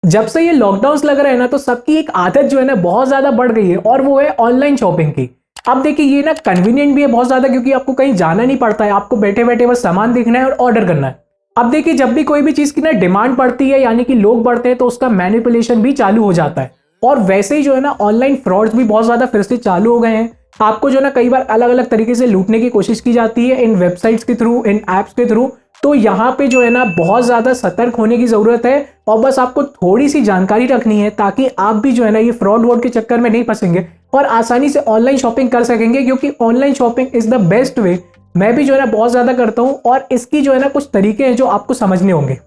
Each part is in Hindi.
जब से ये लॉकडाउन लग रहा है ना, तो सबकी एक आदत जो है ना बहुत ज्यादा बढ़ गई है, और वो है ऑनलाइन शॉपिंग की। अब देखिए ये ना कन्वीनियंट भी है बहुत ज्यादा, क्योंकि आपको कहीं जाना नहीं पड़ता है, आपको बैठे बैठे बस सामान देखना है और ऑर्डर करना है। अब देखिए जब भी कोई भी चीज की ना डिमांड बढ़ती है, यानी कि लोग बढ़ते हैं, तो उसका मैनिपुलेशन भी चालू हो जाता है। और वैसे ही जो है ना ऑनलाइन फ्रॉड्स भी बहुत ज्यादा फिर से चालू हो गए हैं। आपको जो है ना कई बार अलग अलग तरीके से लूटने की कोशिश की जाती है, इन वेबसाइट्स के थ्रू, इन एप्स के थ्रू। तो यहाँ पे जो है ना बहुत ज्यादा सतर्क होने की जरूरत है, और बस आपको थोड़ी सी जानकारी रखनी है, ताकि आप भी जो है ना ये फ्रॉड वॉड के चक्कर में नहीं फंसेंगे और आसानी से ऑनलाइन शॉपिंग कर सकेंगे, क्योंकि online shopping is the best way. मैं भी जो है ना बहुत ज्यादा करता हूँ, और इसकी जो है ना कुछ तरीके हैं जो आपको समझने होंगे।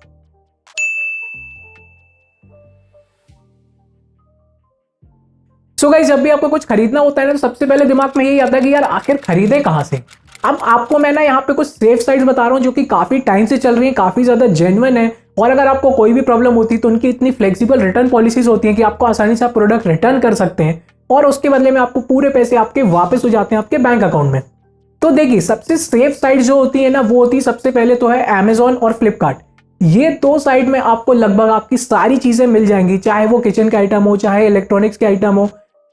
सो गाइस, जब भी आपको कुछ खरीदना होता है ना, तो सबसे पहले दिमाग में यही आता है कि यार आखिर खरीदे कहां से। अब आपको मैं ना यहाँ पे कुछ सेफ साइट्स बता रहा हूँ जो कि काफी टाइम से चल रही हैं, काफी ज्यादा जेन्युइन है। और अगर आपको कोई भी प्रॉब्लम होती है तो उनकी इतनी फ्लेक्सिबल रिटर्न पॉलिसीज होती हैं कि आपको आसानी से आप प्रोडक्ट रिटर्न कर सकते हैं, और उसके बदले में आपको पूरे पैसे आपके वापस हो जाते हैं आपके बैंक अकाउंट में। तो देखिए सबसे सेफ साइट जो होती है ना, वो होती है सबसे पहले तो है Amazon और फ्लिपकार्ट। ये दो साइट में आपको लगभग आपकी सारी चीजें मिल जाएंगी, चाहे वो किचन के आइटम हो, चाहे इलेक्ट्रॉनिक्स के आइटम हो,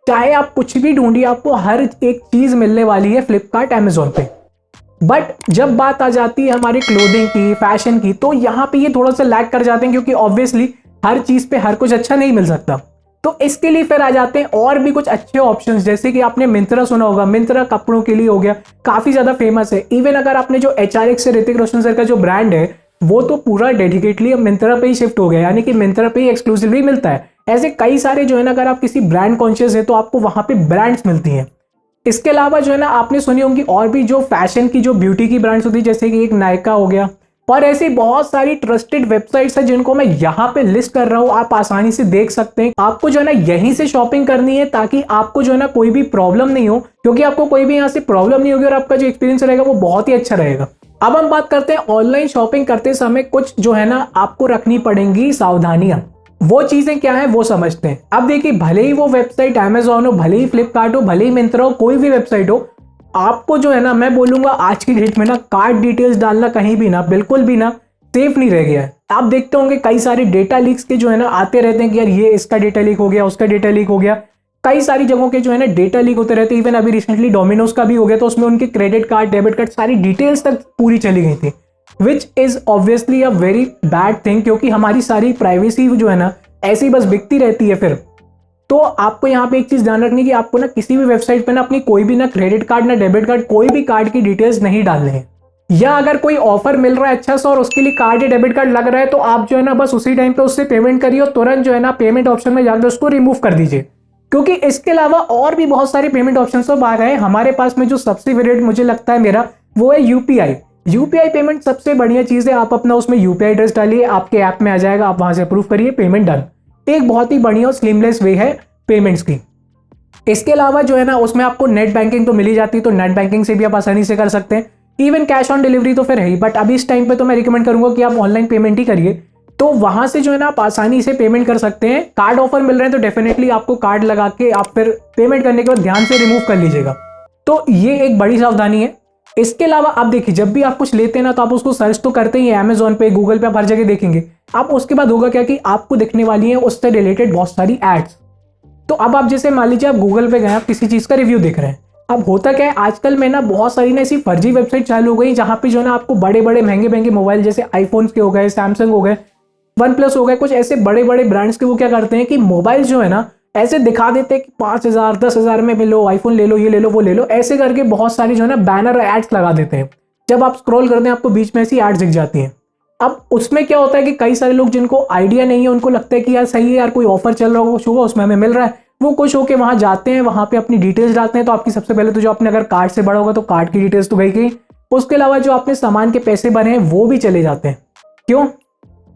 चाहे आप कुछ भी ढूंढिए, आपको हर एक चीज मिलने वाली है फ्लिपकार्ट Amazon पे। बट जब बात आ जाती है हमारी क्लोथिंग की, फैशन की, तो यहाँ पे ये थोड़ा सा लैग कर जाते हैं, क्योंकि ऑब्वियसली हर चीज पे हर कुछ अच्छा नहीं मिल सकता। तो इसके लिए फिर आ जाते हैं और भी कुछ अच्छे ऑप्शंस, जैसे कि आपने मिंत्रा सुना होगा। मिंत्रा कपड़ों के लिए हो गया, काफी ज्यादा फेमस है। इवन अगर आपने जो HRX से ऋतिक रोशन सर का जो ब्रांड है, वो तो पूरा डेडिकेटली अब मिंत्रा पे ही शिफ्ट हो गया, यानी कि मिंत्रा पे ही एक्सक्लूसिवली मिलता है। ऐसे कई सारे जो है ना, अगर आप किसी ब्रांड कॉन्शियस है तो आपको वहां पे ब्रांड्स मिलती हैं। इसके अलावा जो है ना आपने सुनी होंगी और भी जो फैशन की, जो ब्यूटी की ब्रांड्स होती है, जैसे कि एक नायका हो गया, और ऐसी बहुत सारी ट्रस्टेड वेबसाइट्स हैं जिनको मैं यहाँ पे लिस्ट कर रहा हूँ। आप आसानी से देख सकते हैं। आपको जो है ना यहीं से शॉपिंग करनी है, ताकि आपको जो है ना कोई भी प्रॉब्लम नहीं हो, क्योंकि आपको कोई भी यहाँ से प्रॉब्लम नहीं होगी और आपका जो एक्सपीरियंस रहेगा वो बहुत ही अच्छा रहेगा। अब हम बात करते हैं ऑनलाइन शॉपिंग करते समय कुछ जो है ना आपको रखनी पड़ेंगी सावधानियां। वो चीजें क्या है वो समझते हैं। अब देखिए भले ही वो वेबसाइट Amazon हो, भले ही फ्लिपकार्ट हो, भले ही मिंत्रा हो, कोई भी वेबसाइट हो, आपको जो है ना मैं बोलूंगा आज की डेट में ना कार्ड डिटेल्स डालना कहीं भी ना, बिल्कुल भी ना सेफ नहीं रह गया है। आप देखते होंगे कई सारे डेटा लीक्स के जो है ना आते रहते हैं कि यार ये इसका डेटा लीक हो गया, उसका डेटा लीक हो गया। कई सारी जगहों के जो है ना डेटा लीक होते रहते हैं। इवन अभी रिसेंटली डोमिनोज का भी हो गया, तो उसमें उनके क्रेडिट कार्ड, डेबिट कार्ड, सारी डिटेल्स तक पूरी चली गई थी, which is obviously a very bad thing, क्योंकि हमारी सारी प्राइवेसी जो है ना ऐसी बस बिकती रहती है फिर। तो आपको यहाँ पे एक चीज ध्यान रखनी है कि आपको ना किसी भी वेबसाइट पे ना अपनी कोई भी ना क्रेडिट कार्ड, ना डेबिट कार्ड, कोई भी कार्ड की डिटेल्स नहीं डालने हैं। या अगर कोई ऑफर मिल रहा है अच्छा सा और उसके लिए कार्ड या डेबिट कार्ड लग रहा है, तो आप जो है ना बस उसी टाइम पे उससे पेमेंट करिए, और तुरंत जो है ना पेमेंट ऑप्शन में जाकर उसको रिमूव कर दीजिए। क्योंकि इसके अलावा और भी बहुत सारे पेमेंट ऑप्शन सब आ गए हैं। हमारे पास में जो सबसे फेवरेट मुझे लगता है मेरा, वो है यूपीआई पेमेंट। सबसे बढ़िया चीज है, आप अपना उसमें यूपीआई एड्रेस डालिए, आपके ऐप में आ जाएगा, आप वहां से अप्रूव करिए, पेमेंट डन। एक बहुत ही बढ़िया और स्लिमलेस वे है पेमेंट्स की। इसके अलावा जो है ना उसमें आपको नेट बैंकिंग तो मिल ही जाती है, तो नेट बैंकिंग से भी आप आसानी से कर सकते हैं। इवन कैश ऑन डिलीवरी तो फिर है ही, बट अभी इस टाइम पे तो मैं रिकमेंड करूंगा कि आप ऑनलाइन पेमेंट ही करिए। तो वहां से जो है ना आप आसानी से पेमेंट कर सकते हैं। कार्ड ऑफर मिल रहे हैं तो डेफिनेटली आपको कार्ड लगा के आप फिर पेमेंट करने के बाद ध्यान से रिमूव कर लीजिएगा। तो ये एक बड़ी सावधानी है। इसके अलावा आप देखिए जब भी आप कुछ लेते हैं ना, तो आप उसको सर्च तो करते ही Amazon पे, गूगल पे, आप हर जगह देखेंगे। आप उसके बाद होगा क्या कि आपको दिखने वाली है उससे रिलेटेड बहुत सारी एड्स। तो अब आप जैसे मान लीजिए आप गूगल पे गए, आप किसी चीज का रिव्यू देख रहे हैं। अब होता क्या है, आजकल में ना बहुत सारी ना ऐसी फर्जी वेबसाइट चालू हो गई, जहां पे जो है ना आपको बड़े बड़े महंगे महंगे मोबाइल, जैसे आईफोन के हो गए, सैमसंग हो गए, वन प्लस हो गए, कुछ ऐसे बड़े बड़े ब्रांड्स के, वो क्या करते हैं कि मोबाइल जो है ना ऐसे दिखा देते हैं कि 5,000 10,000 में मिलो, आईफोन ले लो, ये ले लो, वो ले लो, ऐसे करके बहुत सारी जो है ना बैनर एड्स लगा देते हैं। जब आप स्क्रॉल करते हैं आपको बीच में ऐसी एड्स दिख जाती हैं। अब उसमें क्या होता है कि कई सारे लोग जिनको आइडिया नहीं है, उनको लगता है कि यार सही है यार, कोई ऑफर चल रहा होगा, कुछ होगा, उसमें हमें मिल रहा है, वो खुश होकर वहां जाते हैं, वहां पे अपनी डिटेल्स डालते हैं। तो आपकी सबसे पहले तो जो आपने अगर कार्ड से बड़ा होगा तो कार्ड की डिटेल्स तो गई। उसके अलावा जो आपने सामान के पैसे भरे हैं वो भी चले जाते हैं। क्यों?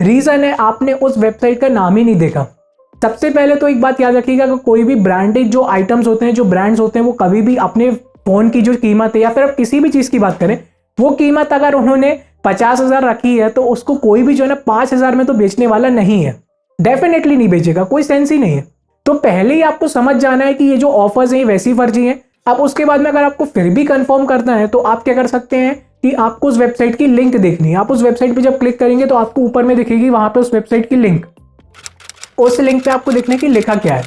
रीजन है आपने उस वेबसाइट का नाम ही नहीं देखा। सबसे पहले तो एक बात याद रखिएगा कि कोई भी ब्रांडेड जो आइटम्स होते हैं, जो ब्रांड्स होते हैं, वो कभी भी अपने फोन की जो कीमत है, या फिर आप किसी भी चीज की बात करें, वो कीमत अगर उन्होंने 50,000 रखी है, तो उसको कोई भी जो है ना 5,000 में तो बेचने वाला नहीं है। डेफिनेटली नहीं बेचेगा, कोई सेंस ही नहीं है। तो पहले ही आपको समझ जाना है कि ये जो ऑफर्स हैं वैसी फर्जी हैं। अब उसके बाद में अगर आपको फिर भी कंफर्म करना है, तो आप क्या कर सकते हैं कि आपको उस वेबसाइट की लिंक देखनी है। आप उस वेबसाइट पे जब क्लिक करेंगे तो आपको ऊपर में दिखेगी वहां पे उस वेबसाइट की लिंक। उस लिंक पे आपको देखना है कि लिखा क्या है।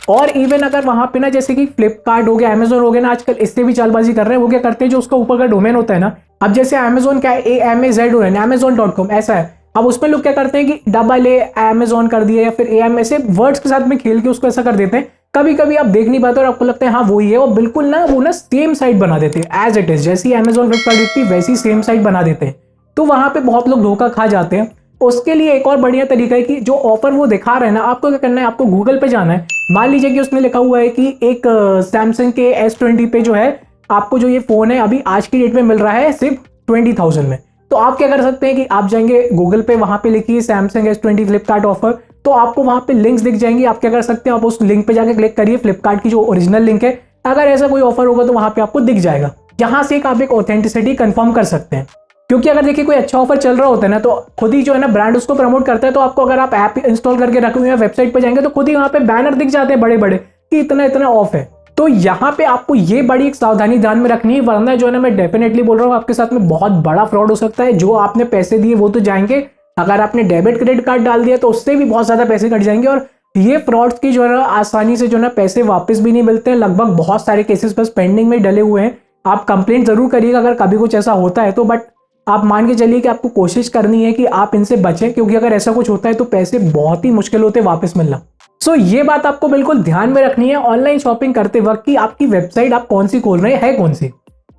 और इवन अगर वहां पे ना जैसे कि फ्लिपकार्ट हो गया, अमेजोन हो गया ना, आजकल इससे भी चालबाजी कर रहे हैं। वो क्या करते हैं, जो उसका ऊपर का डोमेन होता है ना, अब जैसे अमेजोन क्या है, AMAZON, amazon.com ऐसा है। अब उसमें लोग क्या करते हैं कि AA अमेजोन कर दिया या फिर AM ऐसे वर्ड्स के साथ में खेल के उसको ऐसा कर देते हैं। कभी कभी आप देख नहीं पाते और आपको लगता है हाँ वही है, और बिल्कुल ना वो ना सेम साइट बना देते हैं एज इट इज, जैसी अमेजोन फ्लिपकार्ट थी वैसी सेम साइट बना देते हैं। तो वहां पे बहुत लोग धोखा खा जाते हैं। उसके लिए एक और बढ़िया तरीका है कि जो ऑफर वो दिखा रहे हैं ना, आपको क्या करना है, आपको गूगल पे जाना है। मान लीजिए कि उसने लिखा हुआ है कि एक सैमसंग के S20 पे जो है आपको जो ये फोन है अभी आज की डेट में मिल रहा है सिर्फ 20,000 में। तो आप क्या कर सकते हैं कि आप जाएंगे गूगल पे, वहां पे लिखिए सैमसंग S20 फ्लिपकार्ट ऑफर, तो आपको वहां पे लिंक्स दिख जाएंगी। आप क्या कर सकते हैं, आप उस लिंक पे जाके क्लिक करिए, फ्लिपकार्ट की जो ओरिजिनल लिंक है, अगर ऐसा कोई ऑफर होगा तो वहां पे आपको दिख जाएगा। यहाँ से आप एक ऑथेंटिसिटी कंफर्म कर सकते हैं। क्योंकि अगर देखिए कोई अच्छा ऑफर चल रहा होता है ना, तो खुद ही जो है ना ब्रांड उसको प्रमोट करता है। तो आपको अगर आप ऐप इंस्टॉल करके रखे हुए हैं, वेबसाइट पे जाएंगे तो खुद ही वहां पे बैनर दिख जाते हैं बड़े बड़े कि इतना इतना ऑफ है। तो यहाँ पे आपको ये बड़ी एक सावधानी ध्यान में रखनी है, वरना जो है ना मैं डेफिनेटली बोल रहा हूँ आपके साथ में बहुत बड़ा फ्रॉड हो सकता है। जो आपने पैसे दिए वो तो जाएंगे, अगर आपने डेबिट क्रेडिट कार्ड डाल दिया तो उससे भी बहुत ज्यादा पैसे कट जाएंगे। और ये फ्रॉड्स की जो है ना आसानी से जो है ना पैसे वापस भी नहीं मिलते हैं। लगभग बहुत सारे केसेस बस पेंडिंग में डले हुए हैं। आप कंप्लेंट जरूर करिएगा अगर कभी कुछ ऐसा होता है तो, बट आप मान के चलिए कि आपको कोशिश करनी है कि आप इनसे बचें, क्योंकि अगर ऐसा कुछ होता है तो पैसे बहुत ही मुश्किल होते हैं वापस मिलना। सो ये बात आपको बिल्कुल ध्यान में रखनी है ऑनलाइन शॉपिंग करते वक्त कि आपकी वेबसाइट आप कौन सी खोल रहे हैं, कौन सी।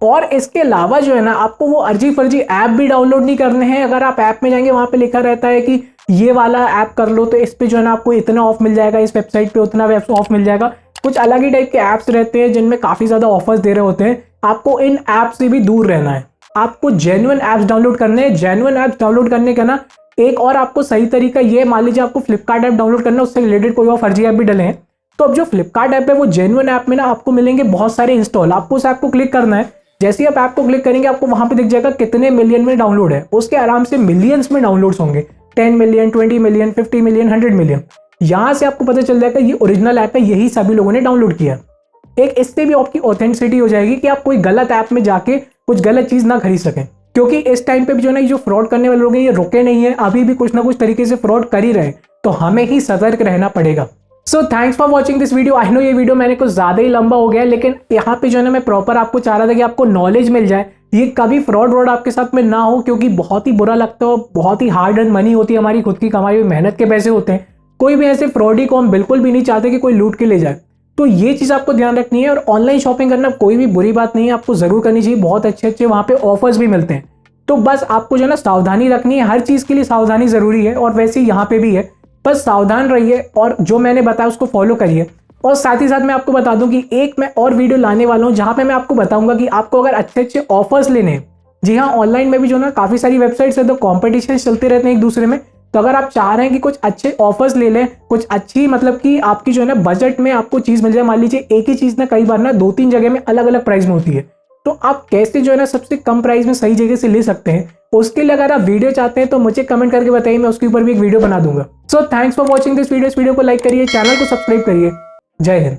और इसके अलावा जो है ना आपको वो अर्जी फर्जी ऐप भी डाउनलोड नहीं करने हैं। अगर आप ऐप में जाएंगे वहां पे लिखा रहता है कि ये वाला ऐप कर लो तो इस पे जो है ना आपको इतना ऑफ मिल जाएगा, इस वेबसाइट पे उतना ऑफ मिल जाएगा। कुछ अलग ही टाइप के ऐप्स रहते हैं जिनमें काफी ज्यादा ऑफर्स दे रहे होते हैं। आपको इन ऐप से भी दूर रहना है। आपको जेन्युइन ऐप्स डाउनलोड करने हैं। जेन्युइन ऐप्स डाउनलोड करने का ना एक और आपको सही तरीका ये, मान लीजिए आपको फ्लिपकार्ट ऐप डाउनलोड करना है, उससे रिलेटेड कोई और फर्जी ऐप भी डले हैं, तो अब जो फ्लिपकार्ट ऐप है वो जेन्युइन ऐप में ना आपको मिलेंगे बहुत सारे इंस्टॉल। आपको उस ऐप को क्लिक करना है। जैसे ही आप ऐप को क्लिक करेंगे आपको वहां पे दिख जाएगा कितने मिलियन में डाउनलोड है। उसके आराम से मिलियंस में डाउनलोड्स होंगे, 10 मिलियन, 20 मिलियन, 50 मिलियन, 100 मिलियन। यहां से आपको पता चल जाएगा ये ओरिजिनल ऐप है, यही सभी लोगों ने डाउनलोड किया। एक इससे भी आपकी ऑथेंटिसिटी हो जाएगी कि आप कोई गलत ऐप में जाके कुछ गलत चीज ना खरीद सकें। क्योंकि इस टाइम पे भी जो ना जो फ्रॉड करने वाले लोग हैं ये रुके नहीं है, अभी भी कुछ ना कुछ तरीके से फ्रॉड कर ही रहे, तो हमें ही सतर्क रहना पड़ेगा। So thanks for watching this video. I know ये वीडियो मैंने कुछ ज्यादा ही लंबा हो गया, लेकिन यहाँ पे जो है ना मैं प्रॉपर आपको चाह रहा था कि आपको नॉलेज मिल जाए, ये कभी फ्रॉड आपके साथ में ना हो, क्योंकि बहुत ही बुरा लगता है। बहुत ही हार्ड अर्न मनी होती है, हमारी खुद की कमाई हुई मेहनत के पैसे होते हैं। कोई भी ऐसे फ्रॉडी को हम बिल्कुल भी नहीं चाहते कि कोई लूट के ले जाए। तो ये चीज आपको ध्यान रखनी है। और ऑनलाइन शॉपिंग करना कोई भी बुरी बात नहीं है, आपको जरूर करनी चाहिए। बहुत अच्छे अच्छे वहां पे ऑफर्स भी मिलते हैं। तो बस आपको जो है ना सावधानी रखनी है, हर चीज के लिए सावधानी जरूरी है, और वैसे यहाँ पे भी है। बस सावधान रहिए और जो मैंने बताया उसको फॉलो करिए। और साथ ही साथ मैं आपको बता दूं कि एक मैं और वीडियो लाने वाला हूं जहां पे मैं आपको बताऊंगा कि आपको अगर अच्छे अच्छे ऑफर्स लेने हैं, जी हाँ ऑनलाइन में भी जो ना काफी सारी वेबसाइट्स है तो कॉम्पिटिशन चलते रहते हैं एक दूसरे में। तो अगर आप चाह रहे हैं कि कुछ अच्छे ऑफर्स ले लें, कुछ अच्छी मतलब कि आपकी जो है ना बजट में आपको चीज मिल जाए, मान लीजिए एक ही चीज ना कई बार ना 2-3 जगह में अलग अलग प्राइस में होती है, तो आप कैसे जो है ना सबसे कम प्राइस में सही जगह से ले सकते हैं, उसके लिए अगर आप वीडियो चाहते हैं तो मुझे कमेंट करके बताइए, मैं उसके ऊपर भी एक वीडियो बना दूंगा। So thanks for watching this video. इस वीडियो को लाइक करिए, चैनल को सब्सक्राइब करिए। जय हिंद।